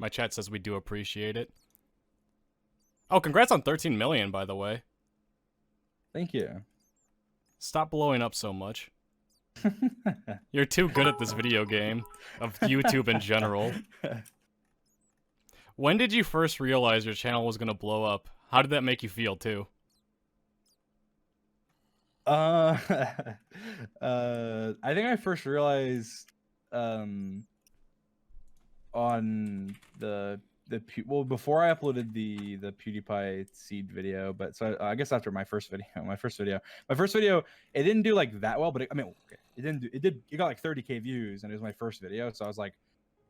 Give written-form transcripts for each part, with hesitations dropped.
My chat says we do appreciate it. Oh, congrats on 13 million, by the way. Thank you. Stop blowing up so much. You're too good at this video game, of YouTube in general. When did you first realize your channel was gonna blow up? How did that make you feel, too? I think I first realized on well, before I uploaded the PewDiePie seed video, but so I guess after my first video, it didn't do like that well, but I mean, okay, it got like 30K views, and it was my first video, so I was like,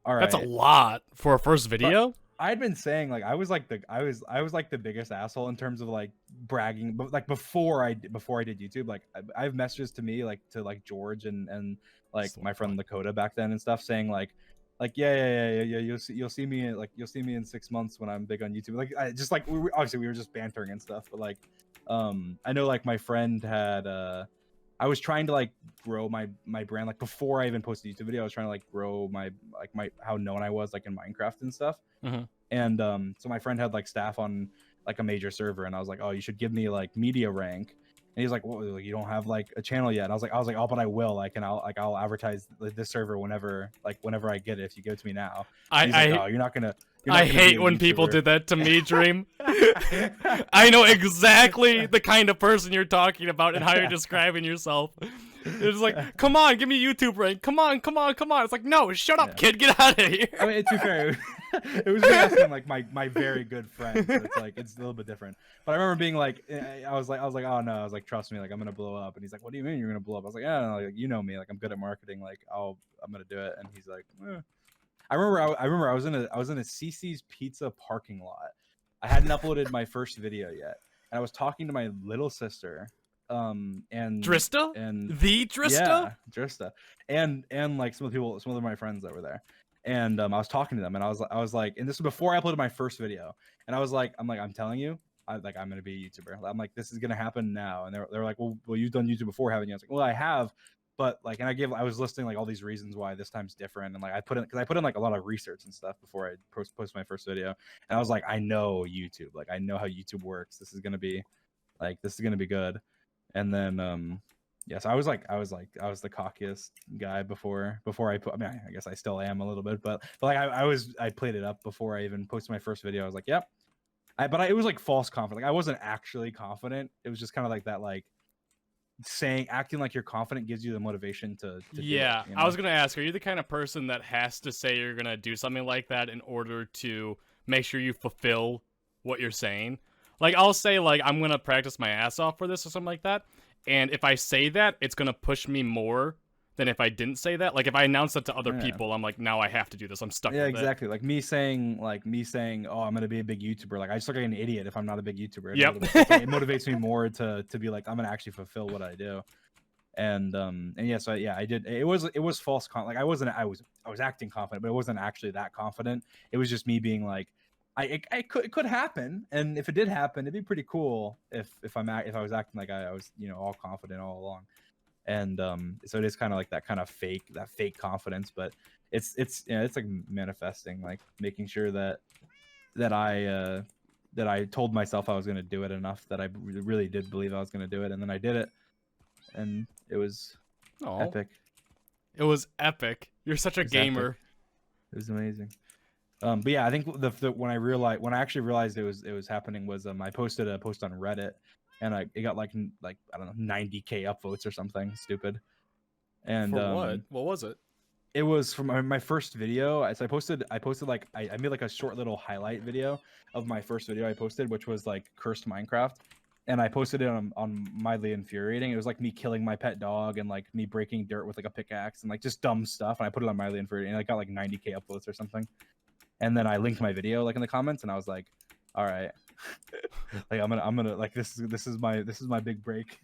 all right, that's a lot for a first video. But I'd been saying like I was like the biggest asshole in terms of like bragging, but like before I did YouTube, like I have messages to me like to like George and like my friend Lakota back then and stuff saying like yeah, you'll see me in 6 months when I'm big on YouTube. Like I just like obviously we were just bantering and stuff, but like I know like my friend had I was trying to like grow my brand like before I even posted a YouTube video. I was trying to like grow my how known I was like in Minecraft and stuff. Mm-hmm. And so my friend had like staff on like a major server, and I was like, oh, you should give me like media rank. And he's like, well, you don't have like a channel yet. And I was like, oh, but I will. Like, and I'll advertise this server whenever I get it. If you give it to me now. And he's like, oh, you're not gonna. I hate when people did that to me, Dream. I know exactly the kind of person you're talking about and how you're describing yourself. It's like, come on, give me YouTube rank. Come on. It's like, no, shut up, kid. Get out of here. I mean, to be fair, it was me asking like my very good friend. So it's like it's a little bit different. But I remember being like, I was like, oh no, I was like, trust me, like I'm gonna blow up. And he's like, what do you mean you're gonna blow up? I was like, yeah, no, like, you know me, like I'm good at marketing. Like I'm gonna do it. And he's like, eh. I remember I was in a CC's Pizza parking lot. I hadn't uploaded my first video yet, and I was talking to my little sister. And Drista? And the Drista? Yeah, Drista. And like some of my friends that were there. And I was talking to them, and I was like, and this was before I uploaded my first video, and I'm telling you, I'm gonna be a YouTuber. I'm like, this is gonna happen now. And they're like, well, you've done YouTube before, haven't you? I was like, well, I have, but like, and I was listing like all these reasons why this time's different, and like I put in like a lot of research and stuff before I post my first video, and I was like, I know YouTube, like I know how YouTube works. This is gonna be good. And then yes, I was the cockiest guy before I put. I mean, I guess I still am a little bit, but like I played it up before I even posted my first video. I was like, yep. It was like false confidence. Like I wasn't actually confident. It was just kind of like that, like acting like you're confident gives you the motivation to yeah, do it, you know? I was gonna ask, are you the kind of person that has to say you're gonna do something like that in order to make sure you fulfill what you're saying? Like I'll say like I'm gonna practice my ass off for this or something like that, and if I say that, it's gonna push me more than if I didn't say that. Like if I announce that to other people, I'm like, now I have to do this. I'm stuck with exactly. It. Like me saying, oh, I'm gonna be a big YouTuber. Like I just look like an idiot if I'm not a big YouTuber. Yep. It motivates me more to be like, I'm gonna actually fulfill what I do. And yeah, so yeah, I did. It was false like I was acting confident, but it wasn't actually that confident. It was just me being like, it could happen, and if it did happen, it'd be pretty cool if I was acting like I was, you know, all confident all along. And so it is kind of like that kind of fake confidence, but it's like manifesting, like making sure that I told myself I was going to do it enough that I really did believe I was going to do it, and then I did it, and it was epic. It was epic. You're such a gamer. Epic. It was amazing. But yeah, I think when I actually realized it was happening was I posted a post on Reddit, and it got like I don't know 90K upvotes or something stupid. And for what? What was it? It was from my first video. So I posted like I made like a short little highlight video of my first video I posted, which was like cursed Minecraft, and I posted it on Mildly Infuriating. It was like me killing my pet dog and like me breaking dirt with like a pickaxe and like just dumb stuff. And I put it on Mildly Infuriating, and I got like 90K upvotes or something. And then I linked my video like in the comments, and I was like, all right, like I'm gonna like this is my big break.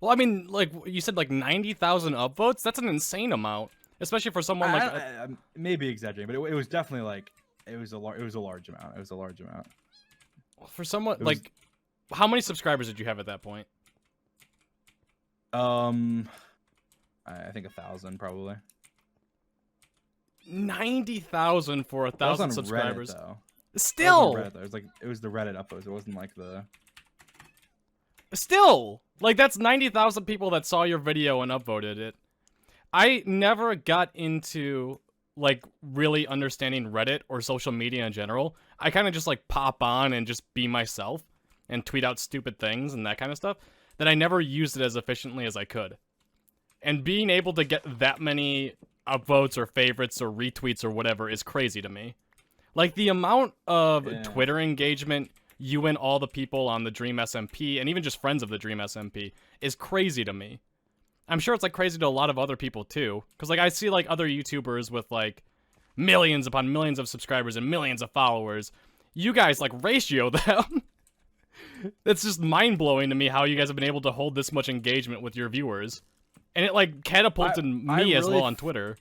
Well, I mean, like you said, like 90,000 upvotes. That's an insane amount, especially for someone like I maybe exaggerating, but it was definitely like it was a large amount. It was a large amount. For someone like, how many subscribers did you have at that point? I think 1,000 probably. 90,000 for That was 1,000 on Reddit subscribers. though. Still, That was on Reddit though. It was like it was the Reddit upvotes. It wasn't like the. still, like that's 90,000 people that saw your video and upvoted it. I never got into like really understanding Reddit or social media in general. I kind of just like pop on and just be myself and tweet out stupid things and that kind of stuff, that I never used it as efficiently as I could. And being able to get that many upvotes or favorites or retweets or whatever is crazy to me. Like the amount of Twitter engagement you and all the people on the Dream SMP and even just friends of the Dream SMP is crazy to me. I'm sure it's like crazy to a lot of other people too, because like I see like other YouTubers with like millions upon millions of subscribers and millions of followers. You guys like ratio them. It's just mind-blowing to me how you guys have been able to hold this much engagement with your viewers. And it like catapulted me as well on Twitter.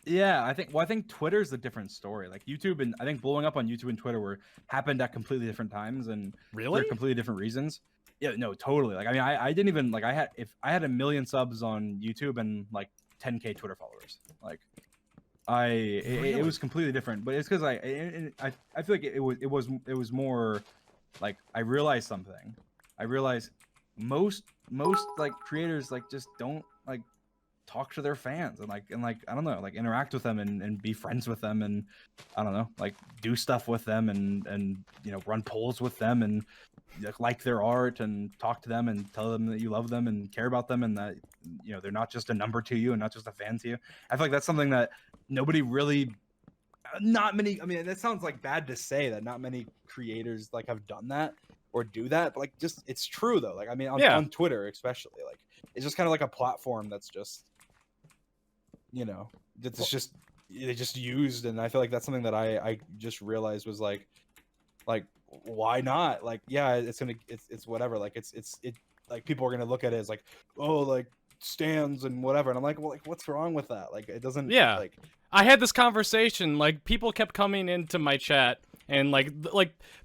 Yeah, I think Twitter's a different story. Like YouTube and I think blowing up on YouTube and Twitter happened at completely different times and for completely different reasons. Yeah, no, totally. Like I mean, I didn't even like I had 1 million subs on YouTube and like 10K Twitter followers. Like it was completely different. But it's because I feel like it was more like I realized something. I realized most like creators like just don't like talk to their fans and like I don't know, like interact with them and be friends with them and I don't know, like do stuff with them and you know, run polls with them and like their art and talk to them and tell them that you love them and care about them and that you know they're not just a number to you and not just a fan to you. I feel like that's something that nobody really, not many, I mean that sounds like bad to say that not many creators like have done that or do that, but like just it's true though. Like I mean on Twitter especially, like it's just kind of like a platform that's just, you know, that's just they just used, and I feel like that's something that I just realized was like why not? Like yeah, it's whatever. Like it like people are gonna look at it as like, oh, like stands and whatever, and I'm like, well, like what's wrong with that? Like it doesn't. Yeah, like I had this conversation. Like people kept coming into my chat and like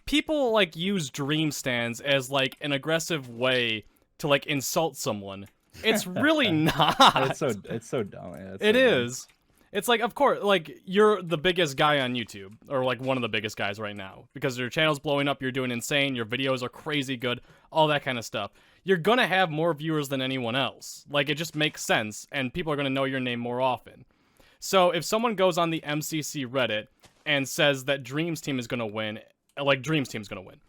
people like use dream stands as like an aggressive way to like insult someone. It's really not. It's so dumb. Yeah, it is. Dumb. It's like, of course, like, you're the biggest guy on YouTube, or, like, one of the biggest guys right now, because your channel's blowing up, you're doing insane, your videos are crazy good, all that kind of stuff. You're gonna have more viewers than anyone else. Like, it just makes sense, and people are gonna know your name more often. So, if someone goes on the MCC Reddit and says that Dream's team is gonna win, like, Dream's team's gonna win.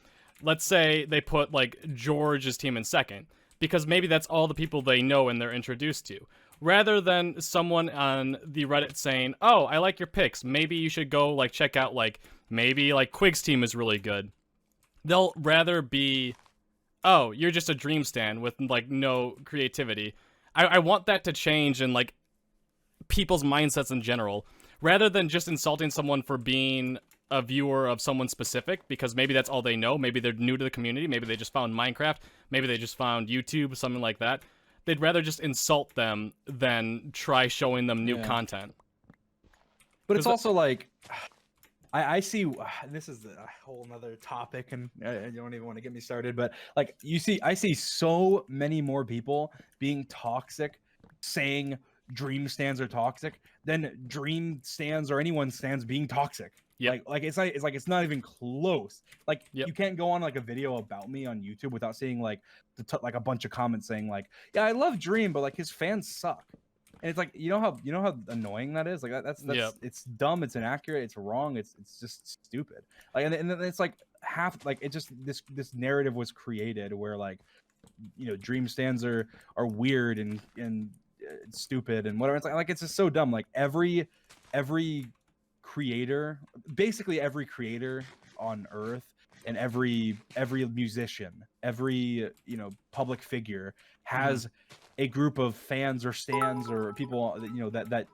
Let's say they put, like, George's team in second, because maybe that's all the people they know and they're introduced to. Rather than someone on the Reddit saying, oh, I like your picks, maybe you should go, like, check out, like, maybe, like, Quig's team is really good. They'll rather be, oh, you're just a dream stand with, like, no creativity. I want that to change in, like, people's mindsets in general. Rather than just insulting someone for being a viewer of someone specific, because maybe that's all they know, maybe they're new to the community, maybe they just found Minecraft, maybe they just found YouTube, something like that. They'd rather just insult them than try showing them new content. But it's also like, I see, this is a whole nother topic, and I don't even want to get me started, but like, I see so many more people being toxic, saying dream stands are toxic, than dream stands or anyone's stands being toxic. Yep. Like it's not even close. Like you can't go on like a video about me on YouTube without seeing like like a bunch of comments saying like, yeah, I love Dream, but like his fans suck. And it's like, you know how annoying that is. Like that's it's dumb, it's inaccurate, it's wrong, it's just stupid. Like and then it's like half like it just this narrative was created where like, you know, Dream stands are weird and stupid and whatever. It's like it's just so dumb. Like every creator, basically every creator on Earth, and every musician, every, you know, public figure has a group of fans or stands or people, you know, that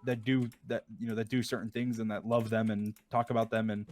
do certain things and that love them and talk about them and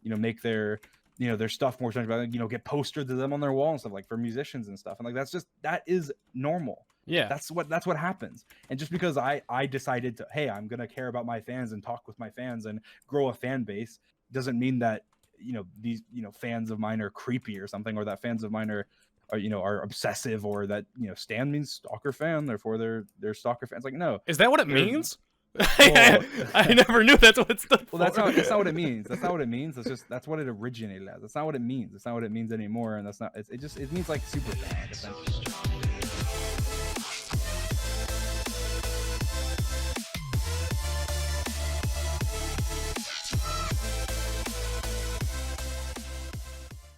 you know, make their, you know, their stuff more, you know, get posters to them on their wall and stuff, like for musicians and stuff. And like that is normal. Yeah, that's what happens. And just because I decided to, hey, I'm gonna care about my fans and talk with my fans and grow a fan base, doesn't mean that, you know, these, you know, fans of mine are creepy or something, or that fans of mine are are obsessive, or that Stan means stalker fan, therefore they're stalker fans. Like, no, Is that what it There's- means? Well- I never knew that's what it stood for. well, that's not what it means. That's not what it means. That's what it originated as. That's not what it means. That's not what it means anymore, and it means like super fan, like, essentially.